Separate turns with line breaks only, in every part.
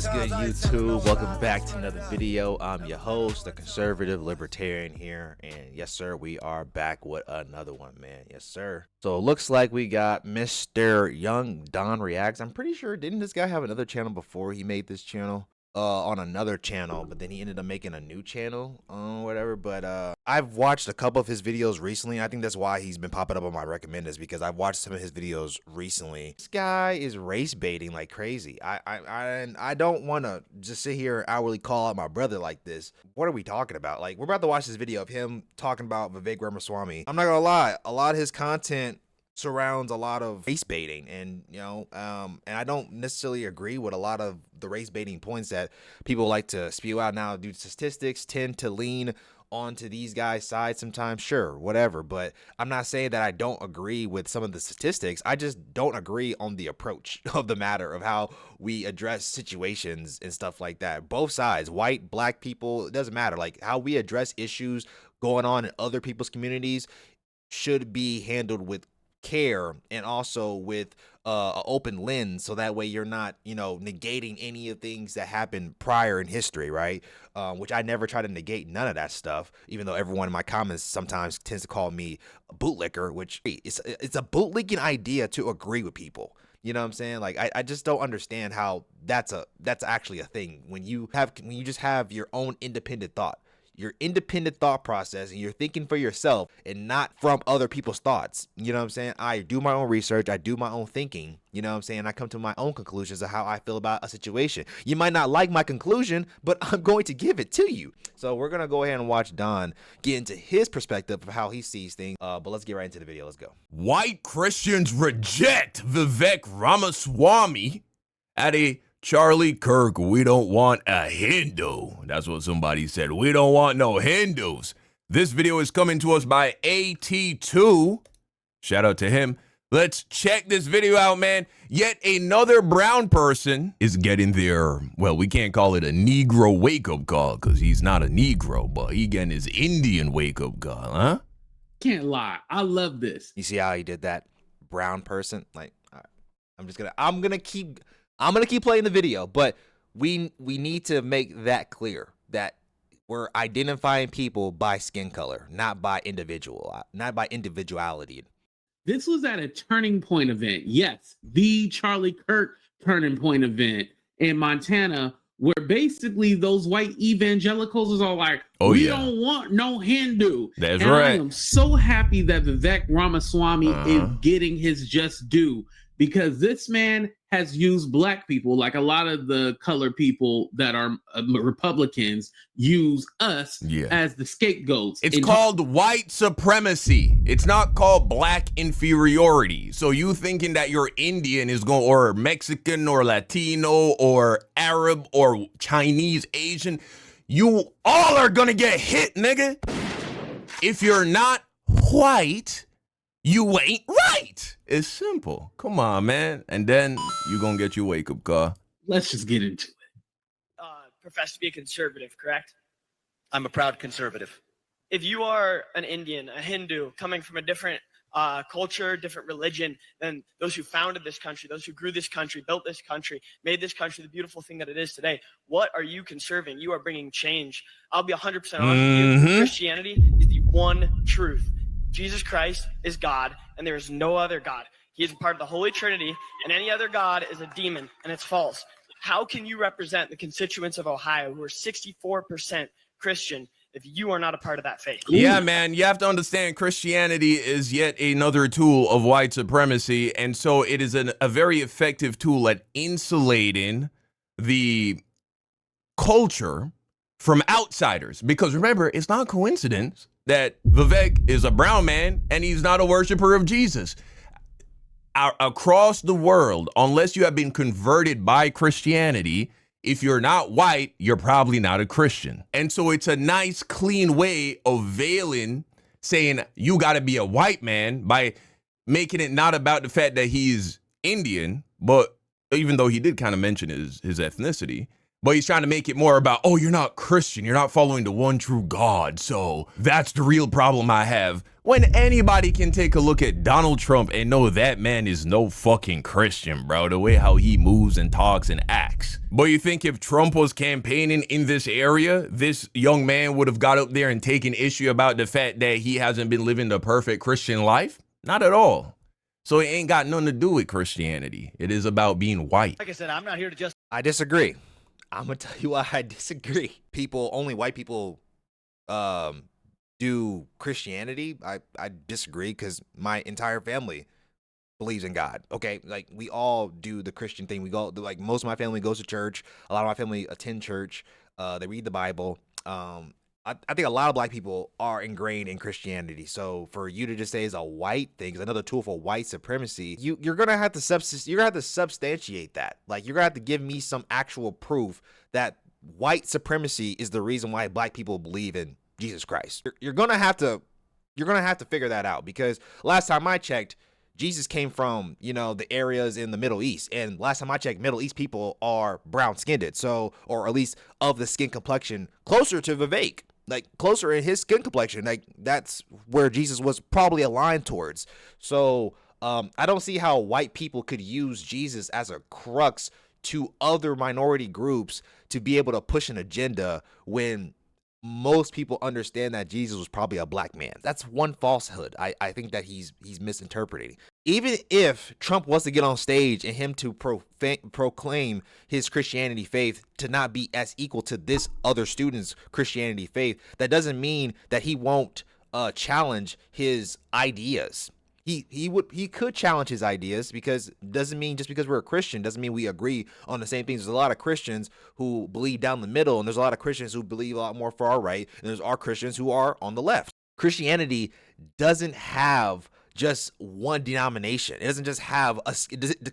What is good, YouTube? Welcome back to another video. I'm your host, the conservative libertarian here, and yes sir, we are back with another one, man. Yes sir. So it looks like we got Mr. Young Don Reacts. I'm pretty sure, didn't this guy have another channel before he made this channel? On another channel, but then he ended up making a new channel, whatever. But I've watched a couple of his videos recently. I think that's why he's been popping up on my recommenders, because I've watched some of his videos recently. This guy is race baiting like crazy. I don't want to just sit here and outwardly call out my brother like this. What are we talking about? Like, we're about to watch this video of him talking about Vivek Ramaswamy. I'm not gonna lie, a lot of his content surrounds a lot of race baiting, and and I don't necessarily agree with a lot of the race baiting points that people like to spew out now. Due to statistics tend to lean onto these guys' side sometimes, sure, whatever, but I'm not saying that I don't agree with some of the statistics. I just don't agree on the approach of the matter of how we address situations and stuff like that. Both sides, white, black people, it doesn't matter. Like, how we address issues going on in other people's communities should be handled with care and also with an open lens, so that way you're not negating any of things that happened prior in history, right? Which I never try to negate none of that stuff, even though everyone in my comments sometimes tends to call me a bootlicker, which it's a bootlicking idea to agree with people. You know what I'm saying? Like, I just don't understand how that's actually a thing when you just have your own independent thought. Your independent thought process, and you're thinking for yourself and not from other people's thoughts. You know what I'm saying? I do my own research. I do my own thinking. You know what I'm saying? I come to my own conclusions of how I feel about a situation. You might not like my conclusion, but I'm going to give it to you. So we're going to go ahead and watch Don get into his perspective of how he sees things. But let's get right into the video. Let's go.
White Christians reject Vivek Ramaswamy at a Charlie Kirk, we don't want a Hindu. That's what somebody said. We don't want no Hindus. This video is coming to us by AT2. Shout out to him. Let's check this video out, man. Yet another brown person is getting their, well, we can't call it a Negro wake-up call because he's not a Negro, but he getting his Indian wake-up call, huh?
Can't lie. I love this.
You see how he did that? Brown person. Like, I'm gonna keep playing the video, but we need to make that clear that we're identifying people by skin color, not by individuality.
This was at a turning point event. Yes, the Charlie Kirk turning point event in Montana, where basically those white evangelicals is all like, we don't want no Hindu.
That's
and
right.
I am so happy that Vivek Ramaswamy is getting his just due, because this man has used black people, like a lot of the colored people that are Republicans use us as the scapegoats.
It's called white supremacy. It's not called black inferiority. So you thinking that you're Indian is going, or Mexican or Latino or Arab or Chinese, Asian, you all are gonna get hit, nigga. If you're not white, you ain't right. It's simple. Come on, man. And then you're going to get your wake-up call.
Let's just get into it.
Profess to be a conservative, correct?
I'm a proud conservative.
If you are an Indian, a Hindu, coming from a different culture, different religion than those who founded this country, those who grew this country, built this country, made this country the beautiful thing that it is today, what are you conserving? You are bringing change. I'll be 100% honest with you. Christianity is the one truth. Jesus Christ is God, and there is no other God. He is a part of the Holy Trinity, and any other God is a demon, and it's false. How can you represent the constituents of Ohio who are 64% Christian if you are not a part of that faith?
Yeah, man, you have to understand Christianity is yet another tool of white supremacy, and so it is a very effective tool at insulating the culture from outsiders. Because remember, it's not coincidence that Vivek is a brown man and he's not a worshiper of Jesus. Across the world, unless you have been converted by Christianity, if you're not white, you're probably not a Christian. And so it's a nice, clean way of veiling, saying you got to be a white man by making it not about the fact that he's Indian, but even though he did kind of mention his ethnicity, But he's trying to make it more about, oh, you're not Christian. You're not following the one true God. So that's the real problem I have. When anybody can take a look at Donald Trump and know that man is no fucking Christian, bro. The way how he moves and talks and acts. But you think if Trump was campaigning in this area, this young man would have got up there and taken issue about the fact that he hasn't been living the perfect Christian life? Not at all. So it ain't got nothing to do with Christianity. It is about being white.
Like I said, I'm not here to just.
I disagree. I'm gonna tell you why I disagree. Only white people do Christianity. I disagree because my entire family believes in God. Okay, like we all do the Christian thing. We go, like, most of my family goes to church. A lot of my family attend church. They read the Bible. I think a lot of black people are ingrained in Christianity. So for you to just say it's a white thing, it's another tool for white supremacy, you're gonna have to substantiate that. Like, you're gonna have to give me some actual proof that white supremacy is the reason why black people believe in Jesus Christ. You're gonna have to figure that out, because last time I checked, Jesus came from, the areas in the Middle East. And last time I checked, Middle East people are brown skinned. So, or at least of the skin complexion closer to Vivek, like closer in his skin complexion. Like, that's where Jesus was probably aligned towards. So I don't see how white people could use Jesus as a crux to other minority groups to be able to push an agenda when most people understand that Jesus was probably a black man. That's one falsehood. I think that he's misinterpreting. Even if Trump was to get on stage and him to proclaim his Christianity faith to not be as equal to this other student's Christianity faith, that doesn't mean that he won't challenge his ideas. He could challenge his ideas, because doesn't mean just because we're a Christian doesn't mean we agree on the same things. There's a lot of Christians who believe down the middle, and there's a lot of Christians who believe a lot more far right, and there's our Christians who are on the left. Christianity doesn't have just one denomination. It doesn't just have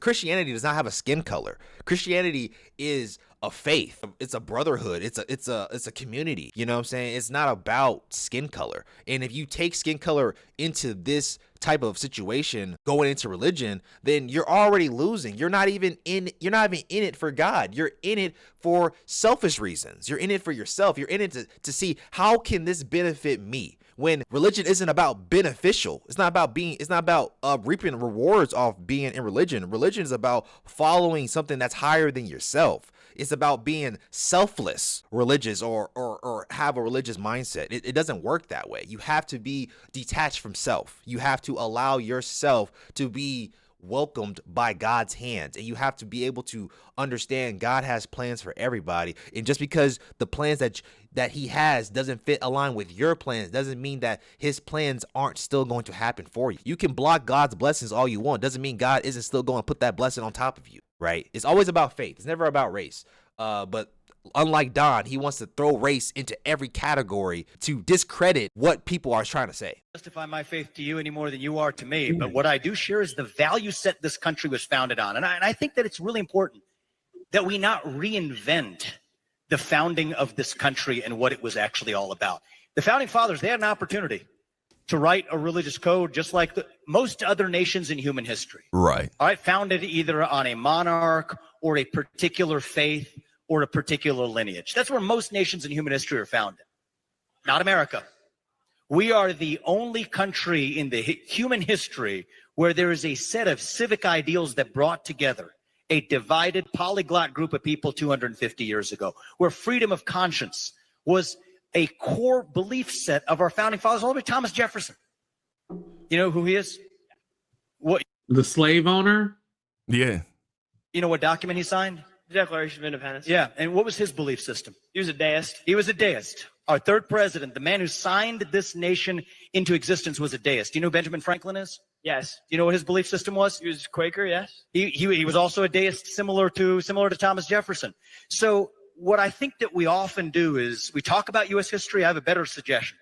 Christianity does not have a skin color. Christianity is a faith. It's a brotherhood. It's a community. You know what I'm saying? It's not about skin color. And if you take skin color into this type of situation going into religion, then you're already losing. You're not even in it for God. You're in it for selfish reasons. You're in it for yourself. You're in it to see, how can this benefit me? When religion isn't about beneficial. It's not about reaping rewards off being in religion. Religion is about following something that's higher than yourself. It's about being selfless religious, or have a religious mindset. It doesn't work that way. You have to be detached from self. You have to allow yourself to be welcomed by God's hands, and you have to be able to understand God has plans for everybody. And just because the plans that he has doesn't align with your plans doesn't mean that his plans aren't still going to happen for you. You can block God's blessings all you want. Doesn't mean God isn't still going to put that blessing on top of you, right? It's always about faith. It's never about race. But unlike Don, he wants to throw race into every category to discredit what people are trying to say.
Justify my faith to you any more than you are to me. But what I do share is the value set this country was founded on. And I think that it's really important that we not reinvent the founding of this country and what it was actually all about. The founding fathers, they had an opportunity to write a religious code just like most other nations in human history.
Right.
All right, founded either on a monarch or a particular faith or a particular lineage. That's where most nations in human history are founded. Not America. We are the only country in the human history where there is a set of civic ideals that brought together a divided polyglot group of people 250 years ago, where freedom of conscience was a core belief set of our founding fathers, all the way to Thomas Jefferson. You know who he is? What?
The slave owner?
Yeah.
You know what document he signed?
The Declaration of Independence.
Yeah, and what was his belief system?
He was a deist.
He was a deist. Our third president, the man who signed this nation into existence, was a deist. Do you know who Benjamin Franklin is?
Yes.
Do you know what his belief system was?
He was Quaker, yes.
He was also a deist, similar to Thomas Jefferson. So what I think that we often do is we talk about U.S. history. I have a better suggestion.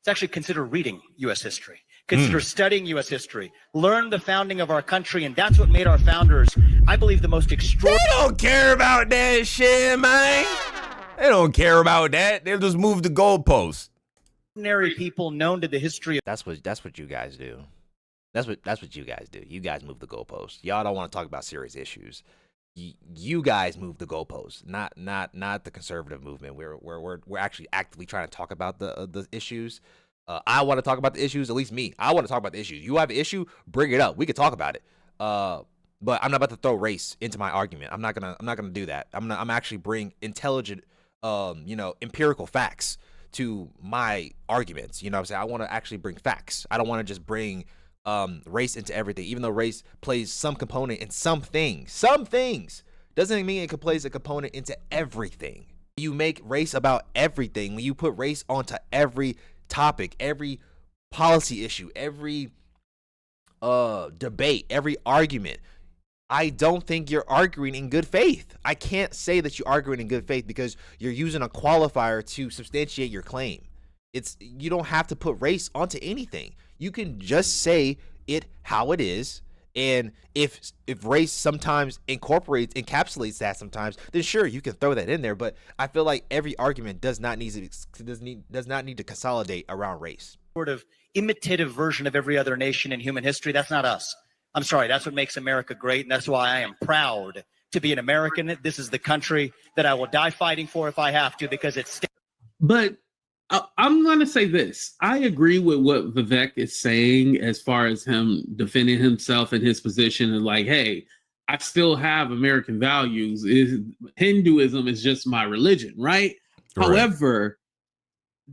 It's actually consider reading U.S. history. Consider studying U.S. history. Learn the founding of our country, and that's what made our founders, I believe, the most extraordinary.
They don't care about that shit, man. They don't care about that. They'll just move the goalposts.
People known to the history of.
That's what you guys do. That's what you guys do. You guys move the goalposts. Y'all don't want to talk about serious issues. you guys move the goalposts, not the conservative movement. We're actually actively trying to talk about the issues. I want to talk about the issues. At least me, I want to talk about the issues. You have an issue, bring it up. We can talk about it. But I'm not about to throw race into my argument. I'm not gonna do that. I'm actually bring intelligent, empirical facts to my arguments. You know what I'm saying? I want to actually bring facts. I don't want to just bring race into everything, even though race plays some component in some things doesn't mean it plays a component into everything. You make race about everything. When you put race onto every topic, every policy issue, every debate, every argument, I don't think you're arguing in good faith. I can't say that you're arguing in good faith because you're using a qualifier to substantiate your claim. You don't have to put race onto anything. You can just say it how it is, and if race sometimes encapsulates that sometimes, then sure, you can throw that in there. But I feel like every argument does not need to consolidate around race.
Sort of imitative version of every other nation in human history. That's not us. I'm sorry. That's what makes America great, and that's why I am proud to be an American. This is the country that I will die fighting for if I have to, because it's.
But I'm going to say this. I agree with what Vivek is saying as far as him defending himself and his position and like, hey, I still have American values. Hinduism is just my religion, right? However,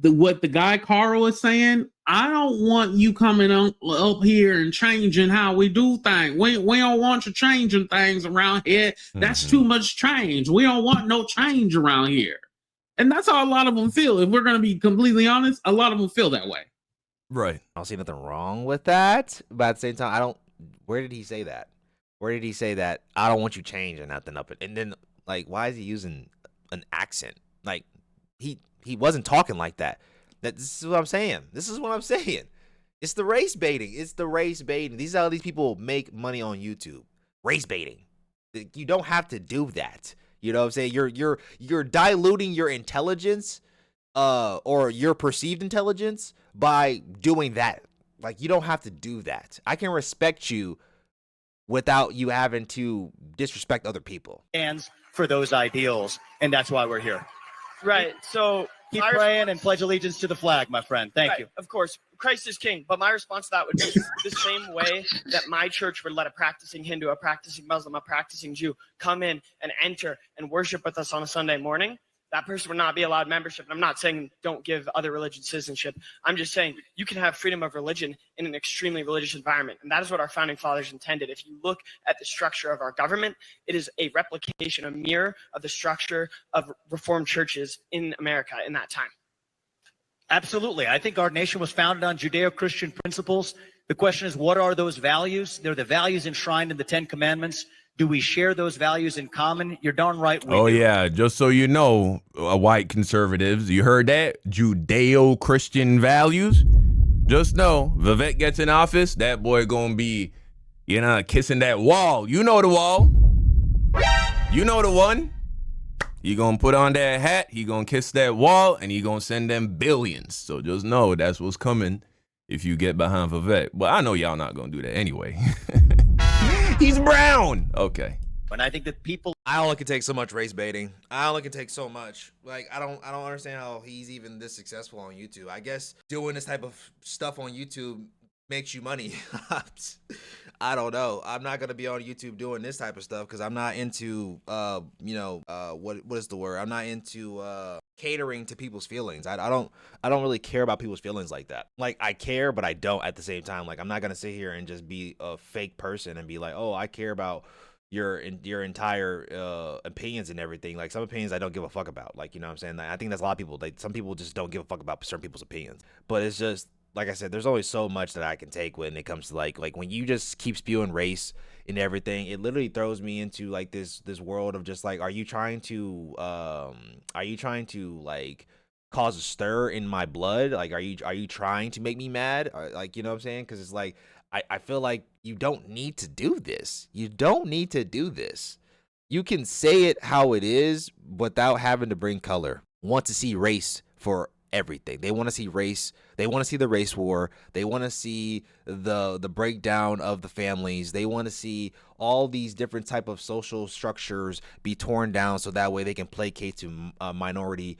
what the guy Carl is saying, I don't want you coming up here and changing how we do things. We don't want you changing things around here. That's too much change. We don't want no change around here. And that's how a lot of them feel. If we're going to be completely honest, a lot of them feel that way.
Right.
I don't see nothing wrong with that. But at the same time, where did he say that? Where did he say that? I don't want you changing nothing up. And then, like, why is he using an accent? Like, he wasn't talking like that. This is what I'm saying. It's the race baiting. These are how these people make money on YouTube. Race baiting. You don't have to do that. You know what I'm saying? You're diluting your intelligence, or your perceived intelligence by doing that. Like, you don't have to do that. I can respect you without you having to disrespect other people.
Stands for those ideals, and that's why we're here.
Right. So
keep praying and pledge allegiance to the flag, my friend. Thank you.
Of course, Christ is king. But my response to that would be the same way that my church would let a practicing Hindu, a practicing Muslim, a practicing Jew come in and enter and worship with us on a Sunday morning. That person would not be allowed membership. And I'm not saying don't give other religions citizenship. I'm just saying you can have freedom of religion in an extremely religious environment. And that is what our founding fathers intended. If you look at the structure of our government, it is a replication, a mirror of the structure of Reformed churches in America in that time.
Absolutely. I think our nation was founded on Judeo-Christian principles. The question is, what are those values? They're the values enshrined in the 10 Commandments. Do we share those values in common? You're darn right we do.
Yeah. Just so you know, white conservatives, you heard that? Judeo-Christian values? Just know, Vivek gets in office, that boy gonna be, kissing that wall. You know the wall. You know the one. He gonna put on that hat, he gonna kiss that wall, and he gonna send them billions. So just know that's what's coming if you get behind Vivek. But I know y'all not gonna do that anyway. He's brown. Okay.
And I think that people.
I only can take so much race baiting. I only can take so much. Like, I don't understand how he's even this successful on YouTube. I guess doing this type of stuff on YouTube makes you money. I don't know. I'm not gonna be on YouTube doing this type of stuff because I'm not into what is the word? I'm not into catering to people's feelings. I don't really care about people's feelings like that. Like, I care, but I don't at the same time. Like, I'm not gonna sit here and just be a fake person and be like, oh, I care about your entire opinions and everything. Like, some opinions I don't give a fuck about. Like, you know what I'm saying? I think that's a lot of people. Like, some people just don't give a fuck about certain people's opinions. But it's just, like I said, there's only so much that I can take when it comes to like when you just keep spewing race and everything. It literally throws me into like this world of just like, are you trying to like cause a stir in my blood? Like, are you trying to make me mad? Like, you know what I'm saying? Because it's like, I feel like you don't need to do this. You don't need to do this. You can say it how it is without having to bring color. Want to see race for everything. They want to see race. They want to see the race war. They want to see the breakdown of the families. They want to see all these different type of social structures be torn down so that way they can placate to minority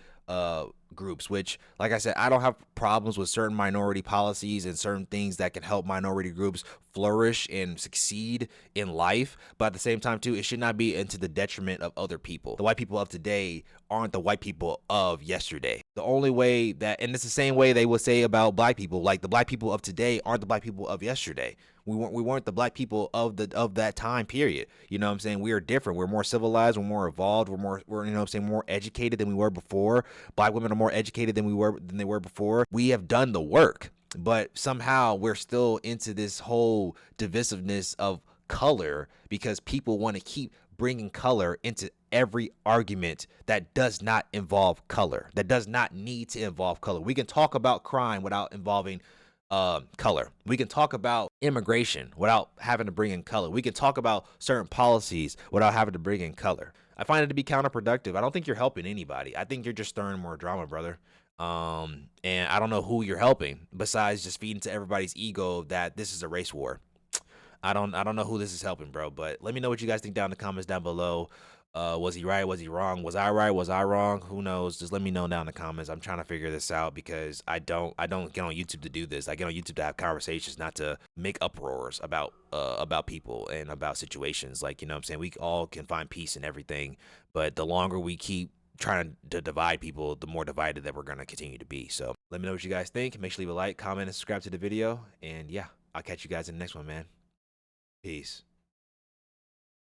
groups, which, like I said, I don't have problems with certain minority policies and certain things that can help minority groups flourish and succeed in life. But at the same time, too, it should not be into the detriment of other people. The white people of today aren't the white people of yesterday. The only way that, and it's the same way they would say about black people, like the black people of today aren't the black people of yesterday. We weren't the black people of that time period. You know what I'm saying? We are different. We're more civilized. We're more evolved. We're you know what I'm saying, more educated than we were before. Black women are more educated than they were before. We have done the work, but somehow we're still into this whole divisiveness of color because people want to keep bringing color into every argument that does not involve color, that does not need to involve color. We can talk about crime without involving color. We can talk about immigration without having to bring in color. We can talk about certain policies without having to bring in color. I find it to be counterproductive. I don't think you're helping anybody. I think you're just stirring more drama, brother. And I don't know who you're helping besides just feeding to everybody's ego that this is a race war. I don't know who this is helping, bro. But let me know what you guys think down in the comments down below. Was he right? Was he wrong? Was I right? Was I wrong? Who knows? Just let me know down in the comments. I'm trying to figure this out because I don't get on YouTube to do this. I get on YouTube to have conversations, not to make uproars about people and about situations. Like, you know what I'm saying? We all can find peace in everything, but the longer we keep trying to divide people, the more divided that we're going to continue to be. So let me know what you guys think. Make sure you leave a like, comment, and subscribe to the video. And yeah, I'll catch you guys in the next one, man. Peace.